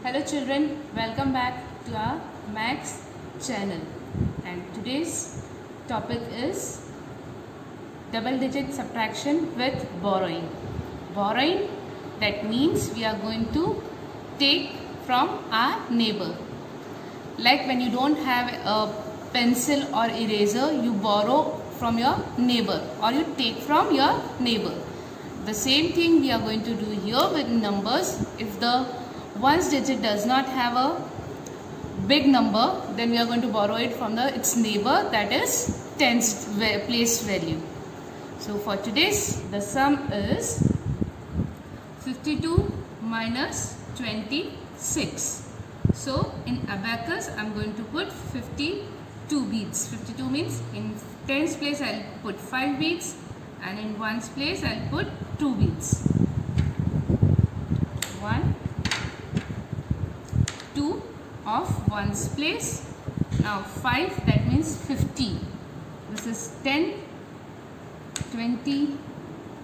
Hello children, welcome back to our Max channel, and today's topic is double digit subtraction with borrowing. Borrowing, that means we are going to take from our neighbor. Like when you don't have a pencil or eraser, you borrow from your neighbor or you take from your neighbor. The same thing we are going to do here with numbers. If the ones digit does not have a big number, then we are going to borrow it from its neighbor, that is tens place value. So for today's, the sum is 52 minus 26. So in abacus, I am going to put 52 beads. 52 means in tens place I will put 5 beads, and in ones place I will put 2 beads. 1, 2 of ones place. Now 5, that means 50. This is 10, 20,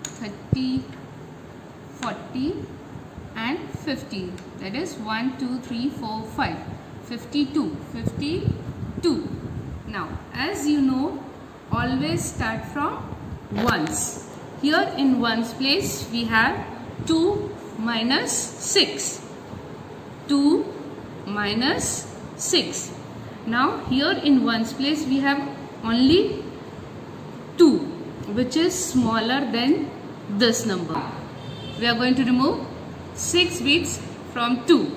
30, 40 and 50. That is 1, 2, 3, 4, 5. 52. 52. Now as you know, always start from ones. Here in ones place we have 2 minus 6. 2 minus 6. Now here in ones place we have only 2, which is smaller than this number. We are going to remove 6 beads from 2,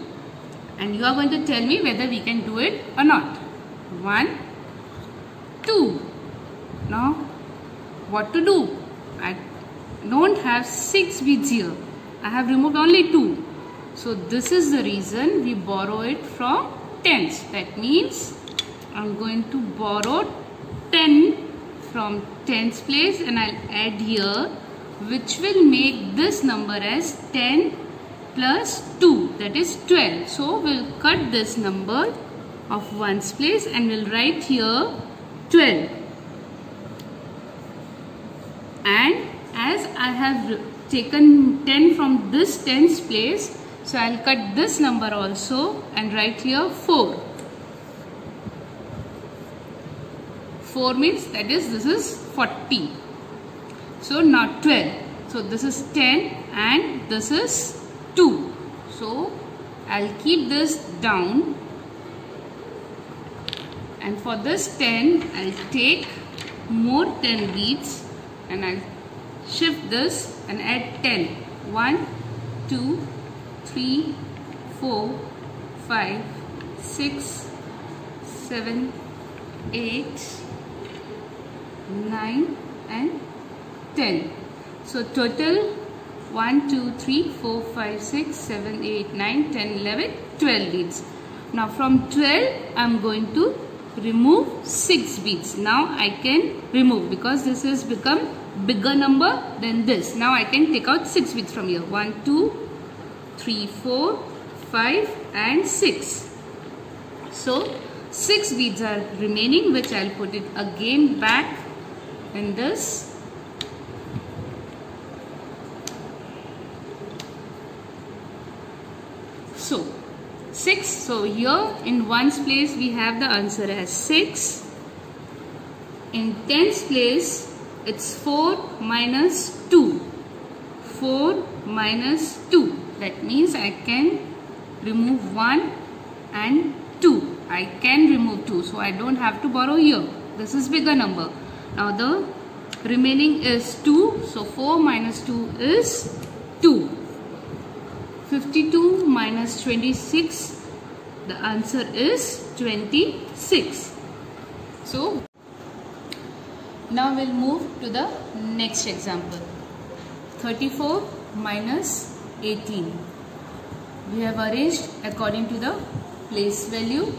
and you are going to tell me whether we can do it or not. 1, 2. Now what to do? I don't have 6 beads here. I have removed only 2. So this is the reason we borrow it from tens. That means I am going to borrow 10 from tens place, and I will add here, which will make this number as 10 plus 2, that is 12. So we will cut this number of ones place and we will write here 12. And as I have taken 10 from this tens place, so I will cut this number also and write here 4. 4 means that is, this is 40. So not 12. So this is 10 and this is 2. So I will keep this down, and for this 10 I will take more 10 beads and I will shift this and add 10. 1, 2, 3, 4, 5, 6, 7, 8, 9 and 10. So total 1, 2, 3, 4, 5, 6, 7, 8, 9, 10, 11, 12 beads. Now from 12 I am going to remove 6 beads. Now I can remove, because this has become bigger number than this. Now I can take out 6 beads from here. 1, 2, 3, 4, 5 and 6. So 6 beads are remaining, which I will put it again back in this. So 6. So here in ones place we have the answer as 6. In tens place it's 4 minus 2. 4 minus 2. That means I can remove 1 and 2. I can remove 2. So I don't have to borrow here. This is bigger number. Now the remaining is 2. So 4 minus 2 is 2. 52 minus 26. The answer is 26. So now we'll move to the next example. 34 minus 18. We have arranged according to the place value.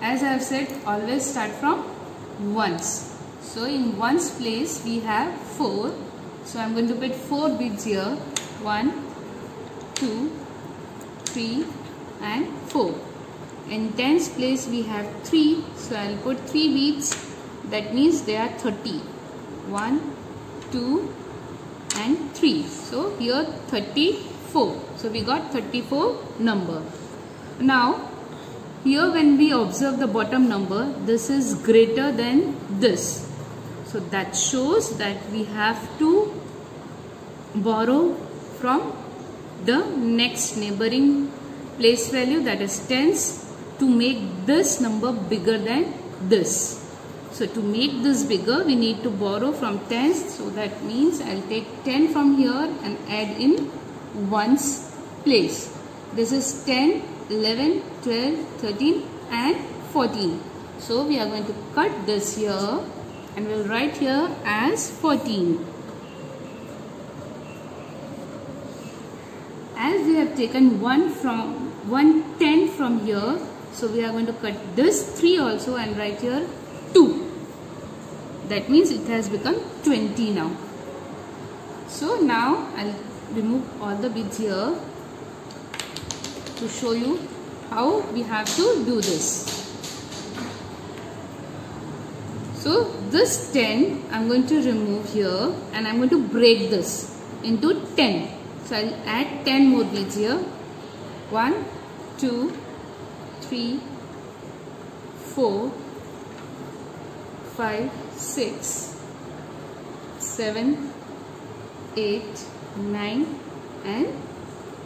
As I have said, always start from ones. So in ones place we have 4. So I am going to put 4 beads here. 1, 2, 3 and 4. In tens place we have 3. So I will put 3 beads. That means they are 30. 1, 2 and 3. So here 30 34. So we got 34 number. Now here when we observe the bottom number, this is greater than this. So that shows that we have to borrow from the next neighboring place value, that is tens, to make this number bigger than this. So to make this bigger, we need to borrow from tens. So that means I'll take 10 from here and add in ones place. This is 10, 11, 12, 13 and 14. So we are going to cut this here and we'll write here as 14. As we have taken 10 from here, so we are going to cut this 3 also and write here 2. That means it has become 20 now. So now I'll remove all the beads here to show you how we have to do this. So this 10 I'm going to remove here and I'm going to break this into 10. So I'll add 10 more beads here. 1, 2, 3, 4, 5, 6, 7, 8, 9 and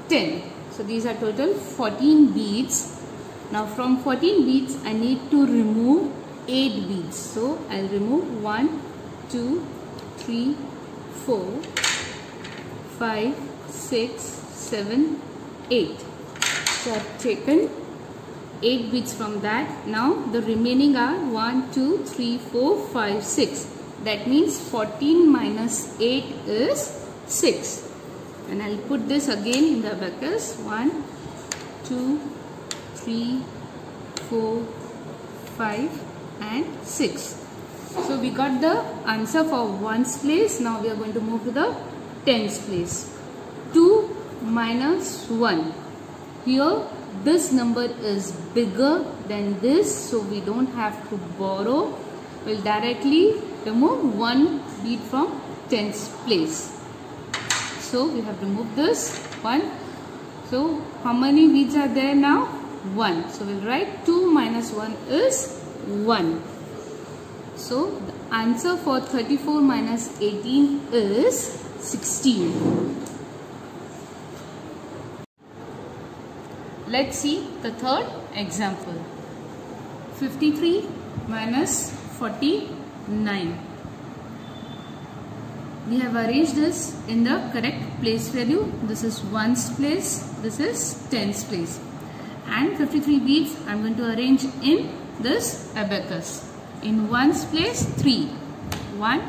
10. So these are total 14 beads. Now from 14 beads I need to remove 8 beads. So I'll remove 1, 2, 3, 4, 5, 6, 7, 8. So I've taken 8 beads from that. Now the remaining are 1, 2, 3, 4, 5, 6. That means 14 minus 8 is 6. And I'll put this again in the abacus. 1, 2, 3, 4, 5 and 6. So we got the answer for ones place. Now we are going to move to the tens place. 2 minus 1. Here this number is bigger than this, so we don't have to borrow. We'll directly remove 1 bead from tens place. So we have removed this 1. So how many beads are there now? 1. So we'll write 2 minus 1 is 1. So the answer for 34 minus 18 is 16. Let's see the third example. 53 minus 49. We have arranged this in the correct place value. This is ones place, this is tens place. And 53 beads I am going to arrange in this abacus. In ones place 3. 1,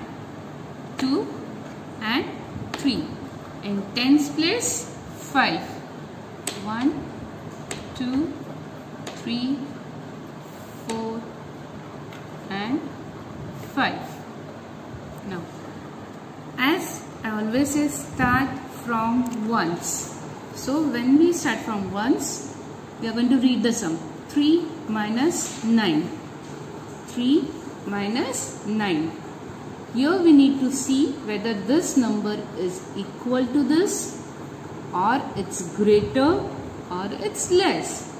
2 and 3. In tens place 5. 1, 2, 3, 4 and 5. Now, as I always say, start from ones. So when we start from ones, we are going to read the sum. 3 minus 9. 3 minus 9. Here we need to see whether this number is equal to this, or it's greater, or it's less.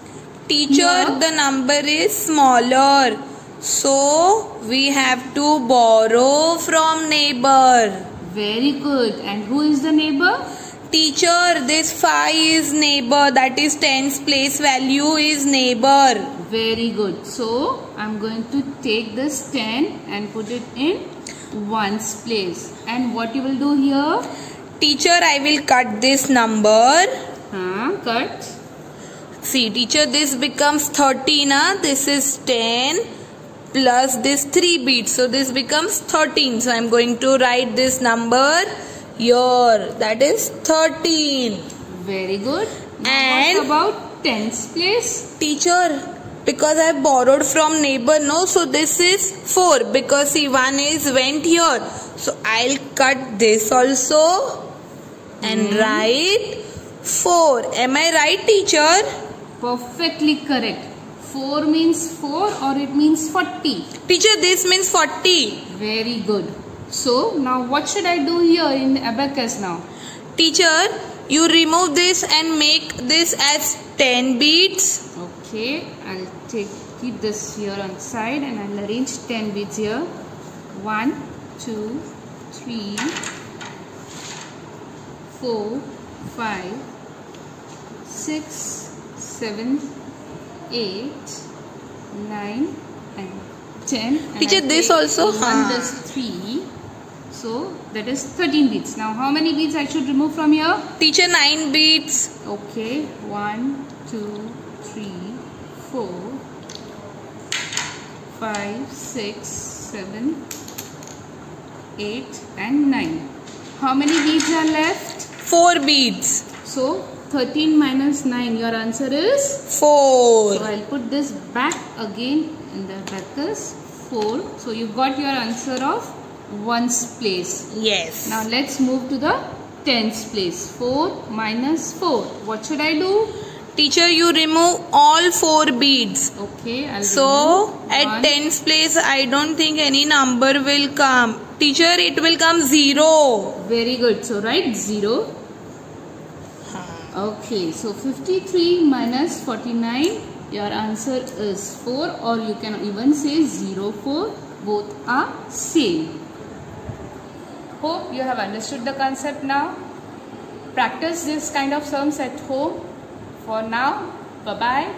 Teacher, Here, the number is smaller, so we have to borrow from neighbor. very good. And who is the neighbor? Teacher, this 5 is neighbor, that is tens place value is neighbor. Very good. So I'm going to take this 10 and put it in ones place. And what you will do here? Teacher, I will cut this number. Cut. See teacher, this becomes 30 na? This is 10 plus this 3 beads. So this becomes 13. So I am going to write this number here. That is 13. Very good. Now And what about tens place? teacher, because I have borrowed from neighbor, no? So this is 4 because see 1 is went here. So I'll cut this also and write 4. Am I right, teacher? Perfectly correct. 4 means 4 or it means 40. Teacher, this means 40. Very good. So now what should I do here in abacus now? Teacher, you remove this and make this as 10 beads. Okay, I'll keep this here on side and I'll arrange 10 beads here. 1, 2, 3, 4, 5, 6, 7, 8, 9 and 10. And Teacher, I'll this take also? One, this 3. So that is 13 beads. Now how many beads I should remove from here? Teacher, 9 beads. Okay, 1, 2, 3, 4, 5, 6, 7, 8 and 9. How many beads are left? 4 beads. So 13 minus 9, your answer is? 4. So I'll put this back again in the brackets. 4. So you got your answer of 1's place. Yes. Now let's move to the 10's place. 4 minus 4. What should I do? Teacher, you remove all 4 beads. Okay, I'll So remove at 1. 10's place, I don't think any number will come. Teacher, it will come 0. Very good. So write 0. Okay, so 53 minus 49, your answer is 4, or you can even say 04. Both are same. Hope you have understood the concept now. Practice this kind of sums at home. For now, bye-bye.